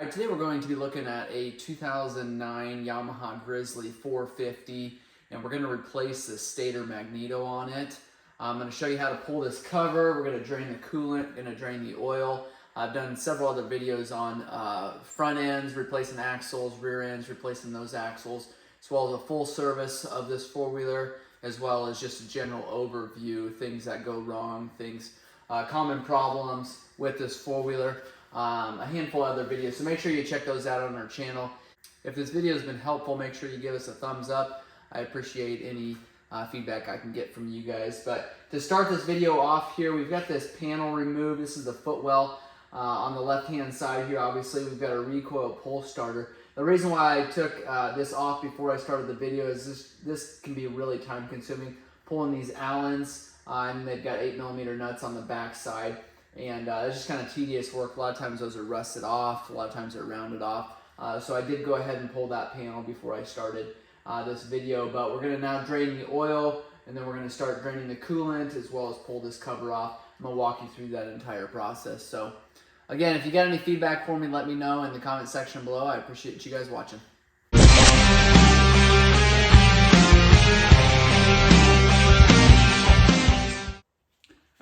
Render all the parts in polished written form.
All right, today we're going to be looking at a 2009 Yamaha Grizzly 450, and we're going to replace the Stator Magneto on it. I'm going to show you how to pull this cover. We're going to drain the coolant, going to drain the oil. I've done several other videos on front ends, replacing axles, rear ends, replacing those axles, as well as a full service of this four-wheeler, as well as just a general overview, things that go wrong, common problems with this four-wheeler. A handful of other videos, so make sure you check those out on our channel. If this video has been helpful, make sure you give us a thumbs up. I appreciate any feedback I can get from you guys. But to start this video off here, we've got this panel removed. This is the footwell on the left hand side here. Obviously we've got a recoil pull starter. The reason why I took this off before I started the video is this can be really time consuming, pulling these Allens, and they've got 8mm nuts on the back side. And it's just kind of tedious work. A lot of times those are rusted off, a lot of times they're rounded off. So I did go ahead and pull that panel before I started this video, but we're going to now drain the oil, and then we're going to start draining the coolant, as well as pull this cover off. I'm going to walk you through that entire process. So again, if you got any feedback for me, let me know in the comment section below. I appreciate you guys watching.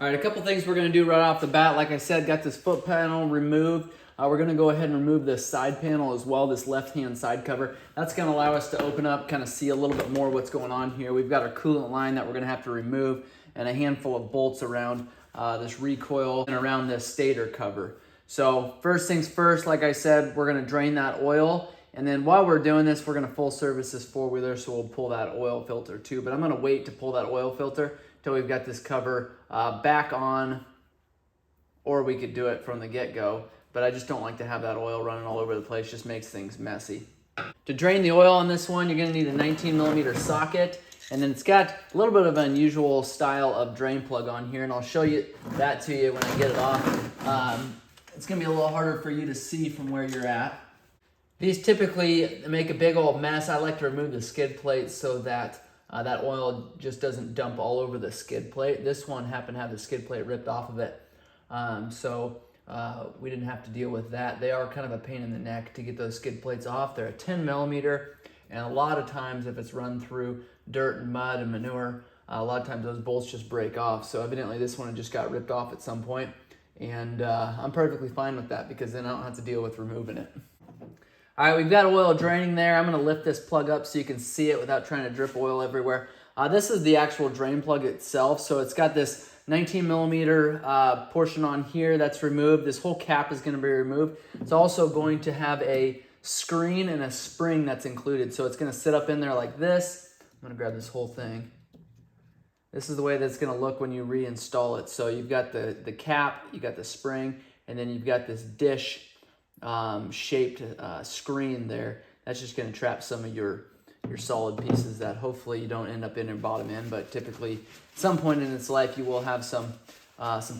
All right, a couple things we're gonna do right off the bat. Like I said, got this foot panel removed. We're gonna go ahead and remove this side panel as well, this left-hand side cover. That's gonna allow us to open up, kind of see a little bit more what's going on here. We've got our coolant line that we're gonna have to remove, and a handful of bolts around this recoil and around this stator cover. So first things first, like I said, we're gonna drain that oil. And then while we're doing this, we're gonna full service this four-wheeler, so we'll pull that oil filter too. But I'm gonna wait to pull that oil filter till we've got this cover back on, or we could do it from the get-go, but I just don't like to have that oil running all over the place. Just makes things messy. To drain the oil on this one, you're gonna need a 19mm socket, and then it's got a little bit of an unusual style of drain plug on here, and I'll show you that to you when I get it off. It's gonna be a little harder for you to see from where you're at. These typically make a big old mess. I like to remove the skid plate so that that oil just doesn't dump all over the skid plate. This one happened to have the skid plate ripped off of it, so we didn't have to deal with that. They are kind of a pain in the neck to get those skid plates off. They're a 10mm, and a lot of times if it's run through dirt and mud and manure, a lot of times those bolts just break off. So evidently this one just got ripped off at some point, and I'm perfectly fine with that because then I don't have to deal with removing it. All right, we've got oil draining there. I'm gonna lift this plug up so you can see it without trying to drip oil everywhere. This is the actual drain plug itself. So it's got this 19mm portion on here that's removed. This whole cap is gonna be removed. It's also going to have a screen and a spring that's included. So it's gonna sit up in there like this. I'm gonna grab this whole thing. This is the way that's gonna look when you reinstall it. So you've got the cap, you got the spring, and then you've got this dish shaped screen there. That's just going to trap some of your solid pieces that hopefully you don't end up in your bottom end, but typically at some point in its life you will have some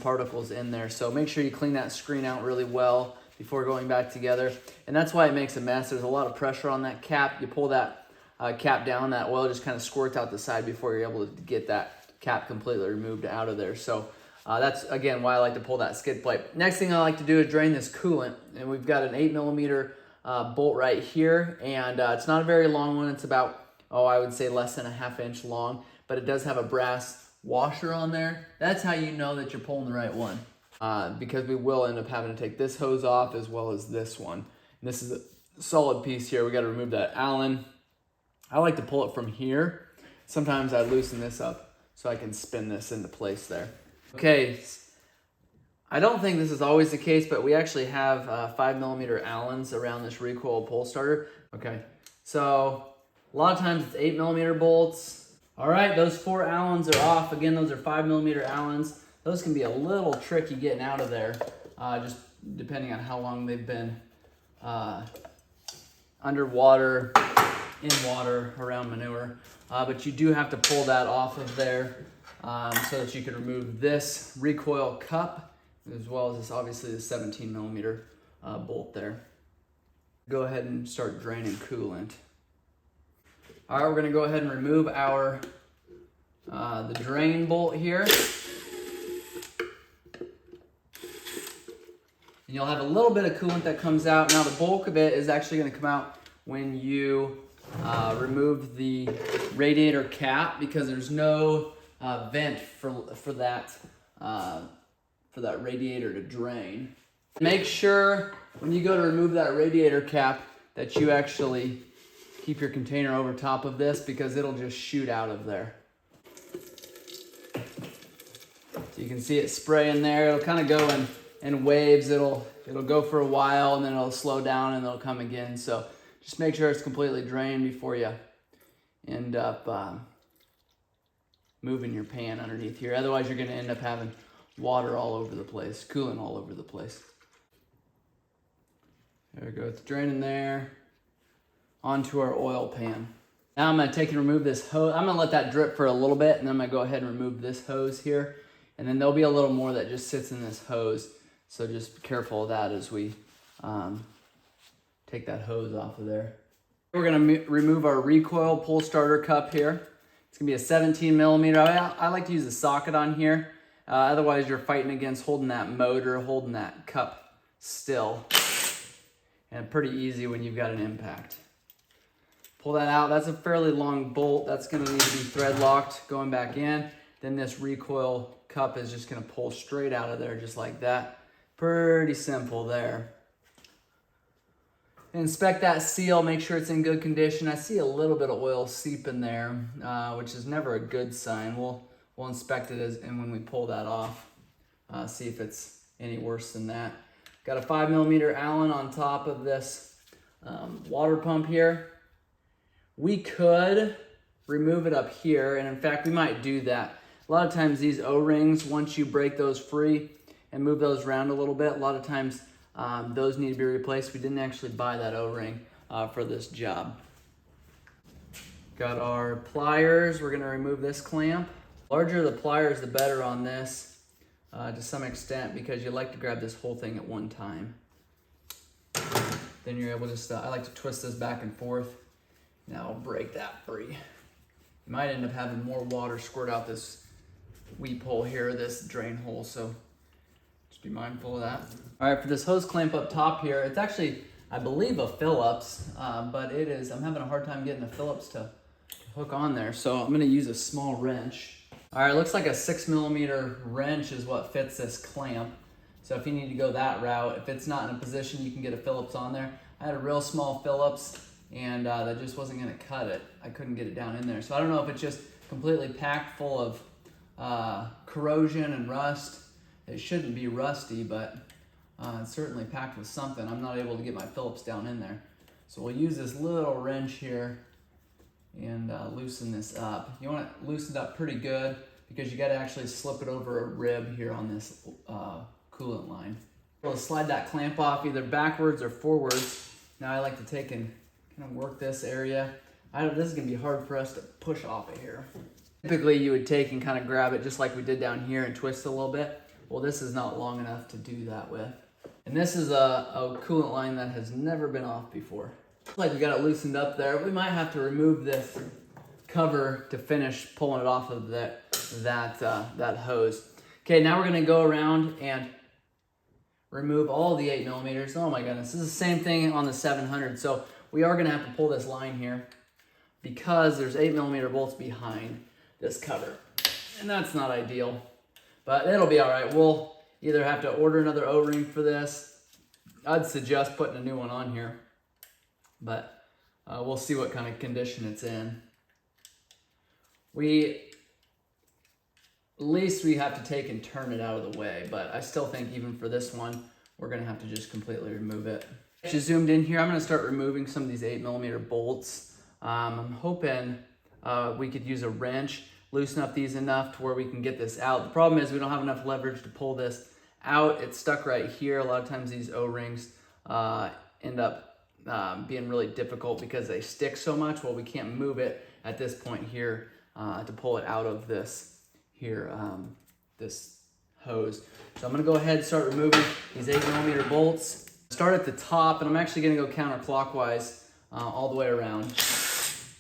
particles in there. So make sure you clean that screen out really well before going back together. And that's why it makes a mess. There's a lot of pressure on that cap. You pull that cap down, that oil just kind of squirts out the side before you're able to get that cap completely removed out of there. So that's, again, why I like to pull that skid plate. Next thing I like to do is drain this coolant. And we've got an 8mm bolt right here. And it's not a very long one. It's about, I would say less than a ½ inch long. But it does have a brass washer on there. That's how you know that you're pulling the right one. Because we will end up having to take this hose off as well as this one. And this is a solid piece here. We got to remove that Allen. I like to pull it from here. Sometimes I loosen this up so I can spin this into place there. Okay, I don't think this is always the case, but we actually have 5mm Allens around this recoil pull starter. Okay, so a lot of times it's 8mm bolts. All right, those 4 Allens are off. Again, those are 5mm Allens. Those can be a little tricky getting out of there, just depending on how long they've been underwater, in water, around manure. But you do have to pull that off of there. So that you can remove this recoil cup, as well as this, obviously the 17mm bolt there. Go ahead and start draining coolant. All right, we're gonna go ahead and remove our the drain bolt here. And you'll have a little bit of coolant that comes out. Now the bulk of it is actually going to come out when you remove the radiator cap, because there's no vent for that radiator to drain. Make sure when you go to remove that radiator cap that you actually keep your container over top of this, because it'll just shoot out of there. So you can see it spray in there. It'll kind of go in waves. It'll go for a while and then it'll slow down and it'll come again. So just make sure it's completely drained before you end up moving your pan underneath here. Otherwise, you're going to end up having water all over the place, coolant all over the place. There we go. It's draining there onto our oil pan. Now I'm going to take and remove this hose. I'm going to let that drip for a little bit, and then I'm going to go ahead and remove this hose here. And then there'll be a little more that just sits in this hose. So just be careful of that as we take that hose off of there. We're going to remove our recoil pull starter cup here. It's going to be a 17 millimeter. I like to use a socket on here. Otherwise, you're fighting against holding that motor, holding that cup still. And pretty easy when you've got an impact. Pull that out. That's a fairly long bolt. That's going to need to be thread locked going back in. Then this recoil cup is just going to pull straight out of there just like that. Pretty simple there. Inspect that seal, make sure it's in good condition. I see a little bit of oil seep in there, which is never a good sign. We'll inspect it and when we pull that off, see if it's any worse than that. Got a 5 millimeter Allen on top of this water pump here. We could remove it up here, and in fact, we might do that. A lot of times these O-rings, once you break those free and move those around a little bit, a lot of times those need to be replaced. We didn't actually buy that O-ring for this job. Got our pliers. We're going to remove this clamp. The larger the pliers, the better on this. To some extent, because you like to grab this whole thing at one time. Then you're able to I like to twist this back and forth. Now I'll break that free. You might end up having more water squirt out this weep hole here, this drain hole, so just be mindful of that. All right, for this hose clamp up top here, it's actually, I believe, a Phillips, but I'm having a hard time getting a Phillips to hook on there, so I'm gonna use a small wrench. All right, looks like a 6 millimeter wrench is what fits this clamp. So if you need to go that route, if it's not in a position you can get a Phillips on there. I had a real small Phillips and that just wasn't gonna cut it. I couldn't get it down in there. So I don't know if it's just completely packed full of corrosion and rust. It shouldn't be rusty, but it's certainly packed with something. I'm not able to get my Phillips down in there. So we'll use this little wrench here and loosen this up. You want it loosened up pretty good because you got to actually slip it over a rib here on this coolant line. We'll slide that clamp off either backwards or forwards. Now I like to take and kind of work this area. This is going to be hard for us to push off of here. Typically you would take and kind of grab it just like we did down here and twist a little bit. Well, this is not long enough to do that with. And this is a coolant line that has never been off before. Like we got it loosened up there. We might have to remove this cover to finish pulling it off of that hose. Okay, now we're gonna go around and remove all the 8 millimeters. Oh my goodness, this is the same thing on the 700. So we are gonna have to pull this line here because there's 8 millimeter bolts behind this cover. And that's not ideal, but it'll be all right. We'll either have to order another O-ring for this. I'd suggest putting a new one on here, but we'll see what kind of condition it's in. At least we have to take and turn it out of the way, but I still think even for this one, we're gonna have to just completely remove it. Just zoomed in here, I'm gonna start removing some of these 8 millimeter bolts. I'm hoping we could use a wrench, loosen up these enough to where we can get this out. The problem is we don't have enough leverage to pull this out. It's stuck right here. A lot of times these O-rings end up being really difficult because they stick so much. Well, we can't move it at this point here to pull it out of this here, this hose. So I'm gonna go ahead and start removing these 8 millimeter bolts. Start at the top, and I'm actually gonna go counterclockwise all the way around.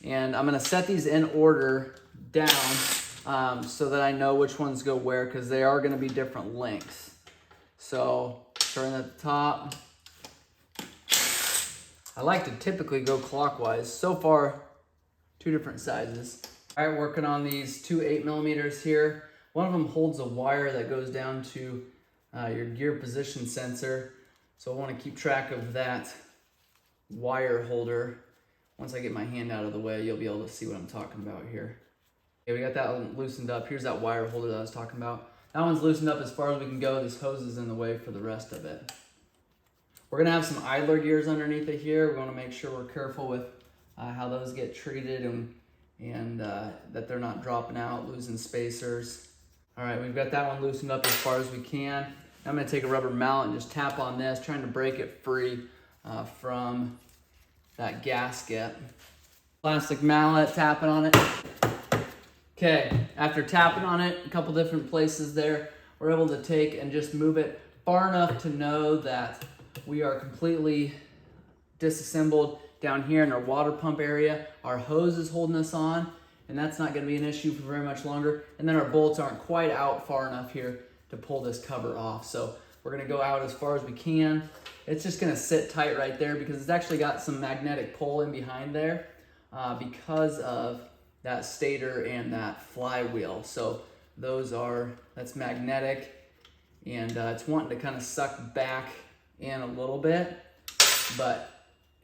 And I'm gonna set these in order down so that I know which ones go where, because they are gonna be different lengths. So Starting at the top. I like to typically go clockwise. So far, 2 different sizes. All right, working on these 2 8mm here. One of them holds a wire that goes down to your gear position sensor. So I want to keep track of that wire holder. Once I get my hand out of the way, you'll be able to see what I'm talking about here. Okay, we got that one loosened up. Here's that wire holder that I was talking about. That one's loosened up as far as we can go. This hose is in the way for the rest of it. We're gonna have some idler gears underneath it here. We wanna make sure we're careful with how those get treated and that they're not dropping out, losing spacers. All right, we've got that one loosened up as far as we can. I'm gonna take a rubber mallet and just tap on this, trying to break it free from that gasket. Plastic mallet, tapping on it. Okay, after tapping on it a couple different places there, we're able to take and just move it far enough to know that we are completely disassembled down here in our water pump area. Our hose is holding us on, and that's not gonna be an issue for very much longer. And then our bolts aren't quite out far enough here to pull this cover off. So we're gonna go out as far as we can. It's just gonna sit tight right there because it's actually got some magnetic pull in behind there because of that stator and that flywheel. So that's magnetic, and it's wanting to kind of suck back in a little bit, but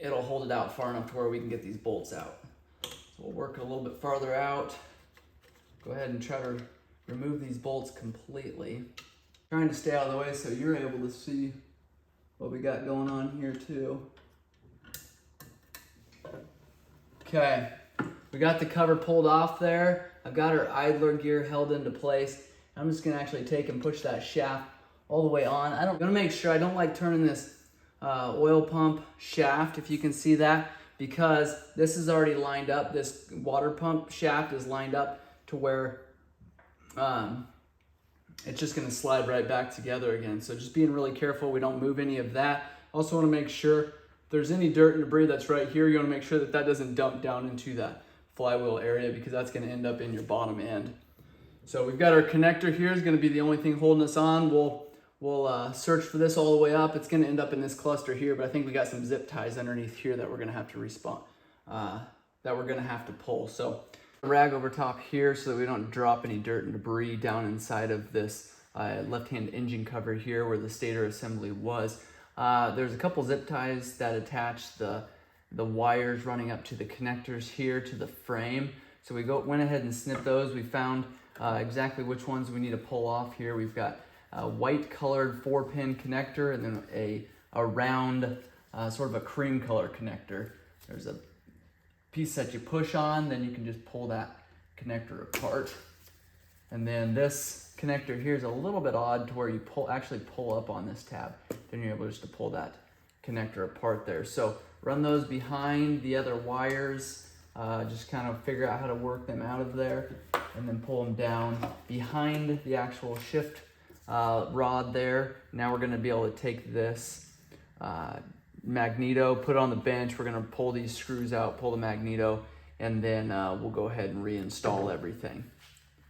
it'll hold it out far enough to where we can get these bolts out. So we'll work a little bit farther out. Go ahead and try to remove these bolts completely. Trying to stay out of the way so you're able to see what we got going on here too. Okay, we got the cover pulled off there. I've got our idler gear held into place. I'm just gonna actually take and push that shaft all the way on. I'm gonna make sure I don't like turning this oil pump shaft, if you can see that, because this is already lined up. This water pump shaft is lined up to where it's just gonna slide right back together again. So just being really careful we don't move any of that. Also wanna make sure if there's any dirt and debris that's right here, you wanna make sure that that doesn't dump down into that flywheel area, because that's gonna end up in your bottom end. So we've got our connector here, is gonna be the only thing holding us on. We'll search for this all the way up. It's gonna end up in this cluster here, but I think we got some zip ties underneath here that we're gonna have to that we're gonna have to pull. So rag over top here so that we don't drop any dirt and debris down inside of this left-hand engine cover here where the stator assembly was. There's a couple zip ties that attach the wires running up to the connectors here to the frame. So we went ahead and snipped those. We found exactly which ones we need to pull off here. We've got a white colored 4-pin connector and then a round sort of a cream color connector. There's a piece that you push on, then you can just pull that connector apart. And then this connector here is a little bit odd to where you actually pull up on this tab. Then you're able just to pull that connector apart there. So run those behind the other wires, just kind of figure out how to work them out of there, and then pull them down behind the actual shift rod there. Now we're gonna be able to take this Magneto, put it on the bench. We're gonna pull these screws out, pull the Magneto, and then we'll go ahead and reinstall everything.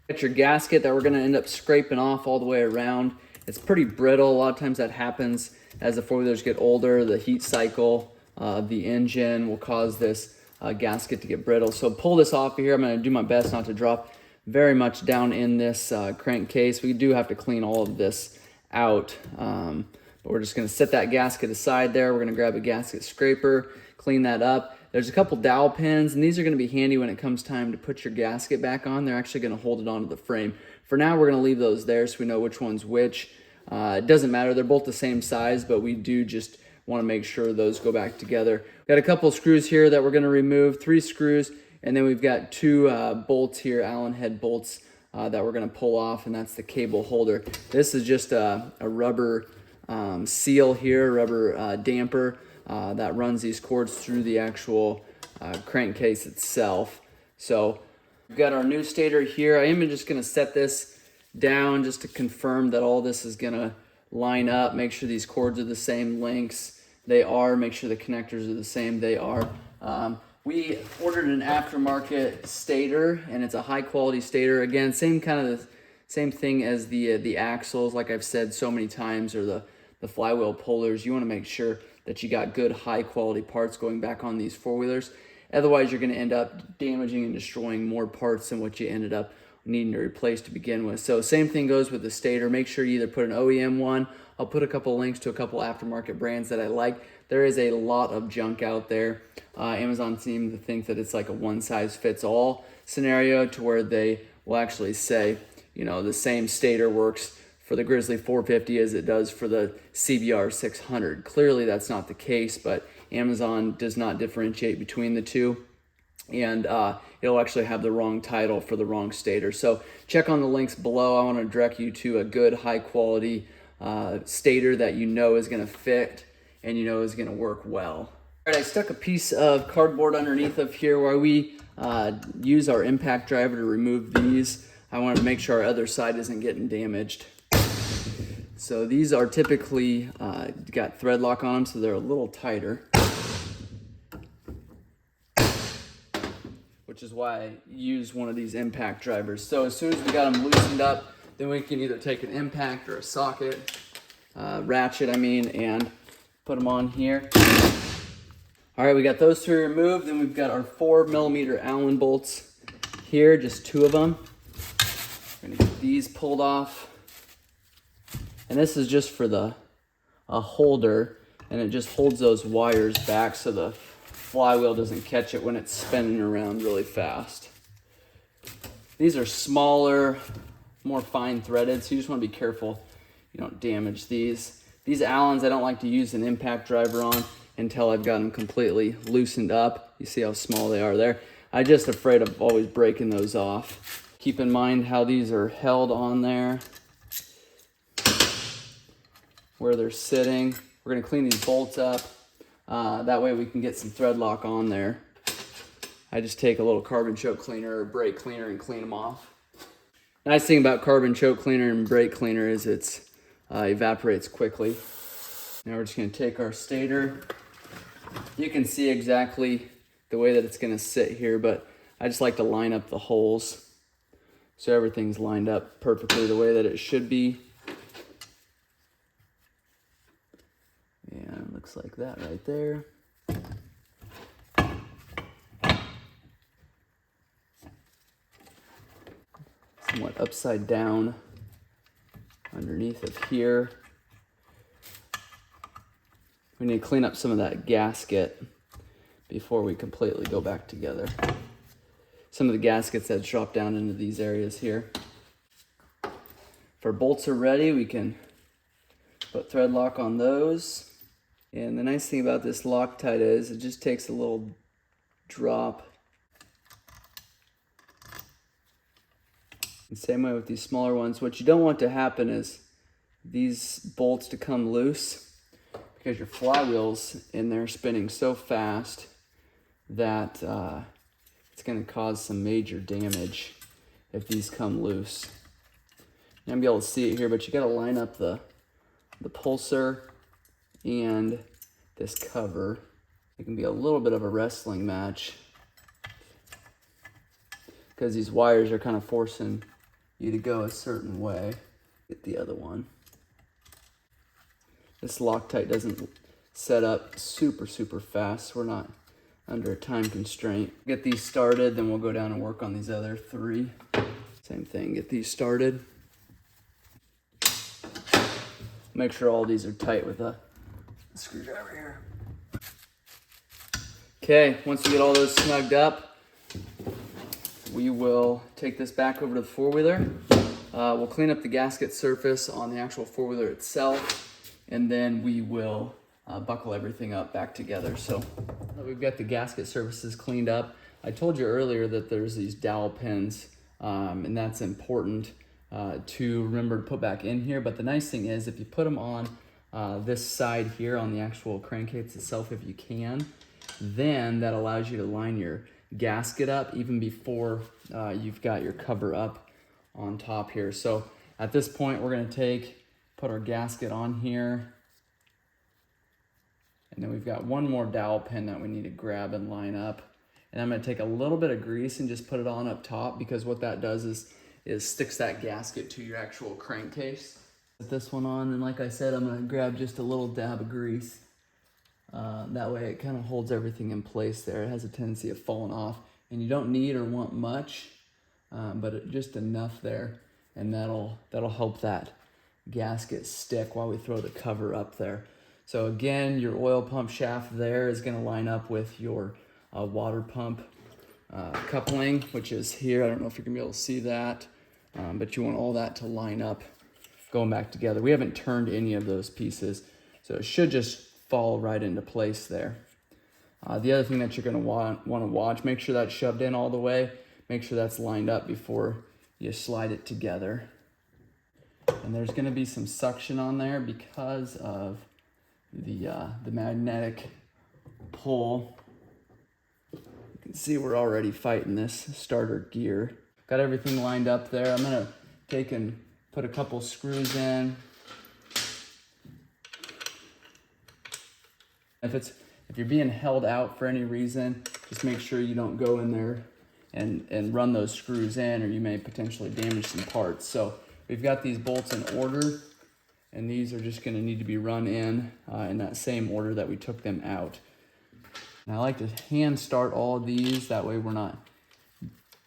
Got your gasket that we're gonna end up scraping off all the way around. It's pretty brittle. A lot of times that happens as the four-wheelers get older. The heat cycle of the engine will cause this gasket to get brittle. So pull this off of here. I'm gonna do my best not to drop very much down in this crankcase. We do have to clean all of this out. But we're just gonna set that gasket aside there. We're gonna grab a gasket scraper, clean that up. There's a couple dowel pins, and these are gonna be handy when it comes time to put your gasket back on. They're actually gonna hold it onto the frame. For now, we're gonna leave those there so we know which one's which. It doesn't matter, they're both the same size, but we do just wanna make sure those go back together. Got a couple screws here that we're gonna remove, 3 screws, and then we've got 2 bolts here, Allen head bolts, that we're gonna pull off, and that's the cable holder. This is just a rubber seal here, rubber damper that runs these cords through the actual crankcase itself. So we've got our new stator here. I am just gonna set this down just to confirm that all this is gonna line up, make sure these cords are the same lengths. They are, make sure the connectors are the same, they are. We ordered an aftermarket stator, and it's a high quality stator. Again, same thing as the axles, like I've said so many times, or the the flywheel pullers, you want to make sure that you got good high quality parts going back on these four-wheelers. Otherwise, you're going to end up damaging and destroying more parts than what you ended up needing to replace to begin with. So same thing goes with the Stator. Make sure you either put an OEM one. I'll put a couple links to a couple aftermarket brands that I like. There is a lot of junk out there. Amazon seems to think that it's like a one-size-fits-all scenario, to where they will actually say, you know, the same Stator works for the Grizzly 450 as it does for the CBR 600. Clearly that's not the case, but Amazon does not differentiate between the two, and it'll actually have the wrong title for the wrong Stator. So check on the links below. I want to direct you to a good high quality Stator that you know is going to fit and you know is going to work well. All right, I stuck a piece of cardboard underneath of here where we use our impact driver to remove these. I wanted to make sure our other side isn't getting damaged. So these are typically got thread lock on them, so they're a little tighter, which is why I use one of these impact drivers. So as soon as we got them loosened up, then we can either take an impact or a socket, ratchet and put them on here. All right, we got those three removed. Then we've got our 4mm Allen bolts here, just two of them. We're gonna get these pulled off. And this is just for the holder, and it just holds those wires back so the flywheel doesn't catch it when it's spinning around really fast. These are smaller, more fine threaded, so you just want to be careful you don't damage these. These Allens I don't like to use an impact driver on until I've got them completely loosened up. You see how small they are there? I'm just afraid of always breaking those off. Keep in mind how these are held on there, where they're sitting. We're going to clean these bolts up. That way we can get some thread lock on there. I just take a little carbon choke cleaner or brake cleaner and clean them off. Nice thing about carbon choke cleaner and brake cleaner is it evaporates quickly. Now we're just going to take our Stator. You can see exactly the way that it's going to sit here, but I just like to line up the holes so everything's lined up perfectly the way that it should be. And it looks like that right there. Somewhat upside down underneath of here. We need to clean up some of that gasket before we completely go back together. Some of the gaskets that drop down into these areas here. If our bolts are ready, we can put thread lock on those. And the nice thing about this Loctite is it just takes a little drop. And same way with these smaller ones. What you don't want to happen is these bolts to come loose, because your flywheel's in there spinning so fast that it's going to cause some major damage if these come loose. You're going to be able to see it here, but you got to line up the pulsar and this cover. It can be a little bit of a wrestling match because these wires are kind of forcing you to go a certain way. Get the other one. This Loctite doesn't set up super fast, so we're not under a time constraint. Get these started, then we'll go down and work on these other three. Same thing, get these started. Make sure all these are tight with a screwdriver here. Okay, once we get all those snugged up, we will take this back over to the four-wheeler. We'll clean up the gasket surface on the actual four-wheeler itself, and then we will buckle everything up back together. So we've got the gasket surfaces cleaned up. I told you earlier that there's these dowel pins, and that's important to remember to put back in here. But the nice thing is if you put them on this side here on the actual crankcase itself, if you can, then that allows you to line your gasket up even before you've got your cover up on top here. So at this point, we're going to put our gasket on here. And then we've got one more dowel pin that we need to grab and line up. And I'm going to take a little bit of grease and just put it on up top, because what that does is sticks that gasket to your actual crankcase. Put this one on, and like I said, I'm gonna grab just a little dab of grease. That way it kind of holds everything in place there. It has a tendency of falling off, and you don't need or want much, but just enough there, and that'll help that gasket stick while we throw the cover up there. So again, your oil pump shaft there is gonna line up with your water pump coupling, which is here. I don't know if you're gonna be able to see that, but you want all that to line up going back together. We haven't turned any of those pieces, so it should just fall right into place there. The other thing that you're gonna want to watch, make sure that's shoved in all the way, make sure that's lined up before you slide it together. And there's gonna be some suction on there because of the magnetic pull. You can see we're already fighting this starter gear. Got everything lined up there. I'm gonna take and put a couple screws in. If you're being held out for any reason, just make sure you don't go in there and run those screws in, or you may potentially damage some parts. So we've got these bolts in order, and these are just gonna need to be run in that same order that we took them out. And I like to hand start all of these, that way we're not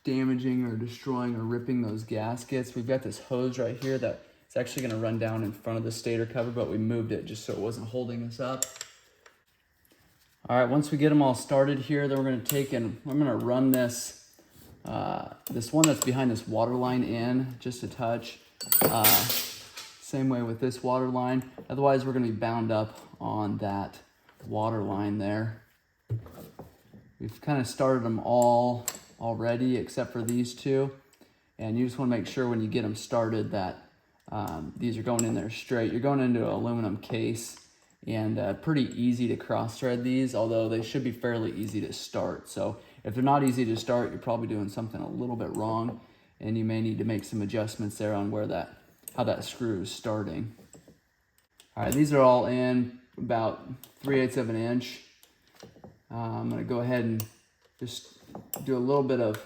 damaging or destroying or ripping those gaskets. We've got this hose right here that it's actually gonna run down in front of the stator cover, but we moved it just so it wasn't holding us up. All right, once we get them all started here, then we're gonna take and I'm gonna run this, this one that's behind this water line in just a touch. Same way with this water line. Otherwise, we're gonna be bound up on that water line there. We've kind of started them all already except for these two, and you just want to make sure when you get them started that these are going in there straight. You're going into an aluminum case, and pretty easy to cross thread these, although they should be fairly easy to start. So if they're not easy to start, you're probably doing something a little bit wrong, and you may need to make some adjustments there on how that screw is starting. All right, these are all in about 3/8 of an inch. I'm gonna go ahead and just do a little bit of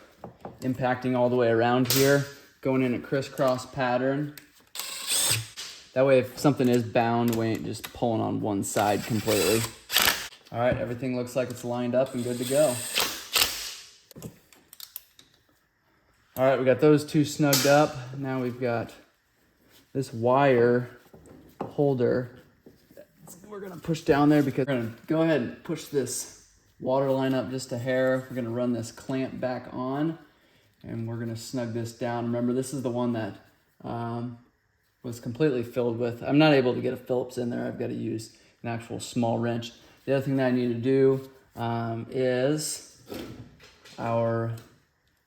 impacting all the way around here, going in a crisscross pattern. That way if something is bound, we ain't just pulling on one side completely. All right, everything looks like it's lined up and good to go. All right, we got those two snugged up. Now we've got this wire holder. We're gonna push down there because we're gonna go ahead and push this water line up just a hair. We're gonna run this clamp back on, and we're gonna snug this down. Remember, this is the one that was completely filled with. I'm not able to get a Phillips in there. I've got to use an actual small wrench. The other thing that I need to do is our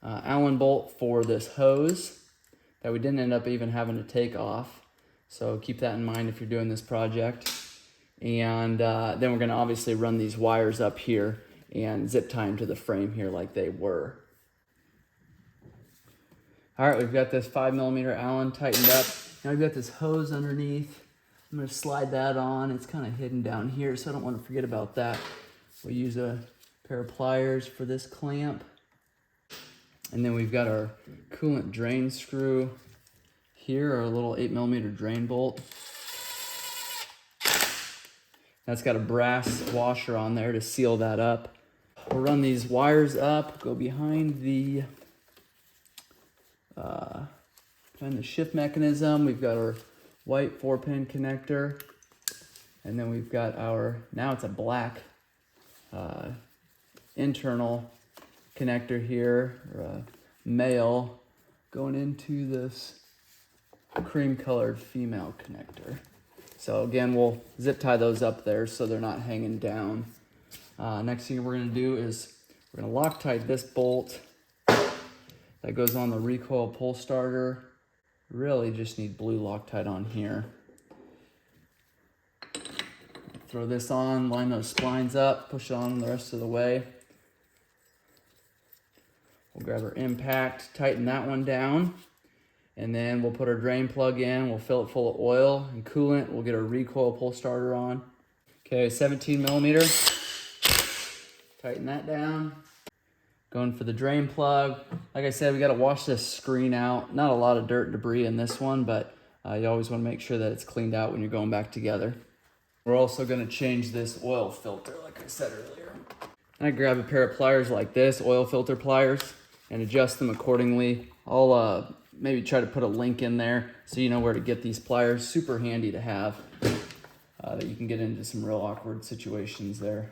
Allen bolt for this hose that we didn't end up even having to take off. So keep that in mind if you're doing this project. And then we're gonna obviously run these wires up here and zip tie them to the frame here like they were. All right, we've got this 5mm Allen tightened up. Now we've got this hose underneath. I'm gonna slide that on. It's kind of hidden down here, so I don't want to forget about that. We'll use a pair of pliers for this clamp. And then we've got our coolant drain screw here, our little 8mm drain bolt. That's got a brass washer on there to seal that up. We'll run these wires up, go behind the shift mechanism. We've got our white 4-pin connector, and then we've got our, now it's a black internal connector here, or a male, going into this cream colored female connector. So again, we'll zip tie those up there so they're not hanging down. Next thing we're gonna do is we're gonna Loctite this bolt that goes on the recoil pull starter. Really just need blue Loctite on here. Throw this on, line those splines up, push it on the rest of the way. We'll grab our impact, tighten that one down, and then we'll put our drain plug in, we'll fill it full of oil and coolant, we'll get our recoil pull starter on. Okay, 17mm, tighten that down. Going for the drain plug. Like I said, we gotta wash this screen out. Not a lot of dirt and debris in this one, but You always want to make sure that it's cleaned out when you're going back together. We're also going to change this oil filter, like I said earlier. I grab a pair of pliers like this, oil filter pliers, and adjust them accordingly. I'll maybe try to put a link in there so you know where to get these pliers. Super handy to have, that you can get into some real awkward situations there.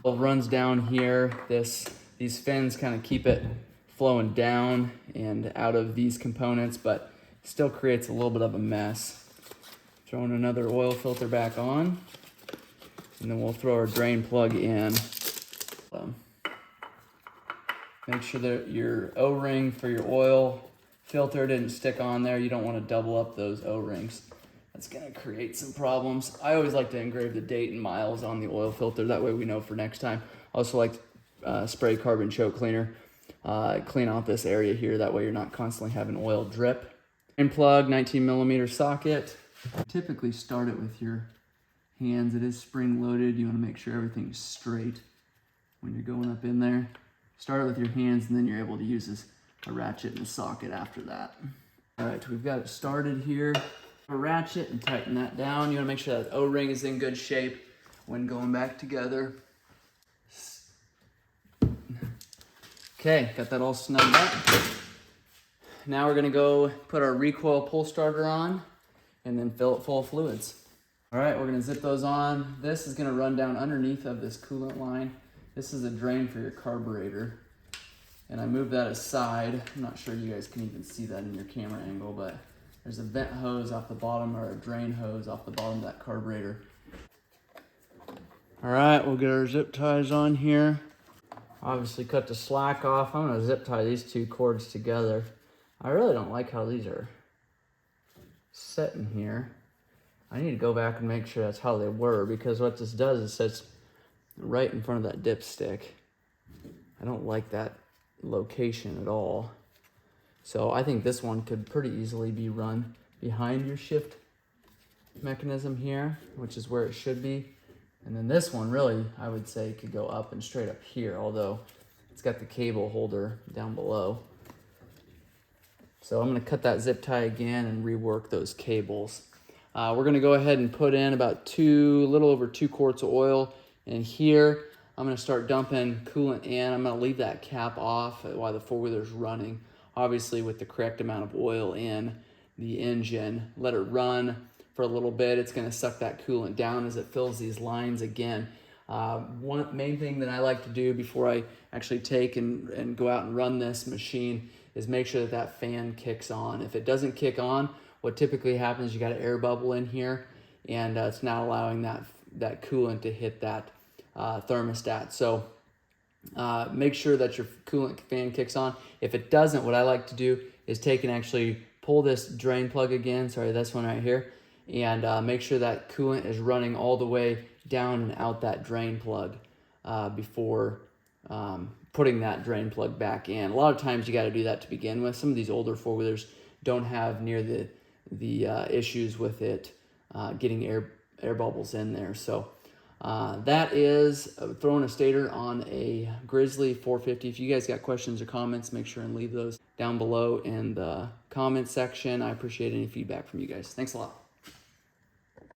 It runs down here. These fins kind of keep it flowing down and out of these components, but still creates a little bit of a mess. Throwing another oil filter back on, and then we'll throw our drain plug in. Make sure that your O-ring for your oil filter didn't stick on there. You don't want to double up those O-rings. That's going to create some problems. I always like to engrave the date and miles on the oil filter. That way we know for next time. I also like to spray carbon choke cleaner. Clean out this area here. That way you're not constantly having oil drip. Drain plug, 19mm socket. Typically start it with your hands. It is spring loaded. You want to make sure everything's straight when you're going up in there. Start it with your hands, and then you're able to use a ratchet and a socket after that. All right, we've got it started here. A ratchet and tighten that down. You want to make sure that O-ring is in good shape when going back together. Okay, got that all snugged up. Now we're going to go put our recoil pull starter on and then fill it full of fluids. All right, we're going to zip those on. This is going to run down underneath of this coolant line. This is a drain for your carburetor. And I moved that aside. I'm not sure you guys can even see that in your camera angle, but there's a vent hose off the bottom, or a drain hose off the bottom of that carburetor. All right, we'll get our zip ties on here. Obviously cut the slack off. I'm gonna zip tie these two cords together. I really don't like how these are set in here. I need to go back and make sure that's how they were, because what this does is sets right in front of that dipstick. I don't like that location at all. So I think this one could pretty easily be run behind your shift mechanism here, which is where it should be. And then this one really, I would say, could go up and straight up here, although it's got the cable holder down below. So I'm gonna cut that zip tie again and rework those cables. We're gonna go ahead and put in about a little over 2 quarts of oil in here. I'm gonna start dumping coolant in. I'm gonna leave that cap off while the four-wheeler's running. Obviously with the correct amount of oil in the engine. Let it run for a little bit. It's gonna suck that coolant down as it fills these lines again. One main thing that I like to do before I actually take and go out and run this machine is make sure that that fan kicks on. If it doesn't kick on, what typically happens, you got an air bubble in here, and it's not allowing that coolant to hit that thermostat. So make sure that your coolant fan kicks on. If it doesn't, what I like to do is take and actually pull this drain plug again, sorry, this one right here, and make sure that coolant is running all the way down and out that drain plug before putting that drain plug back in. A lot of times you got to do that to begin with. Some of these older four-wheelers don't have near the issues with it getting air bubbles in there. So that is throwing a stator on a Grizzly 450. If you guys got questions or comments, make sure and leave those down below in the comment section. I appreciate any feedback from you guys. Thanks a lot.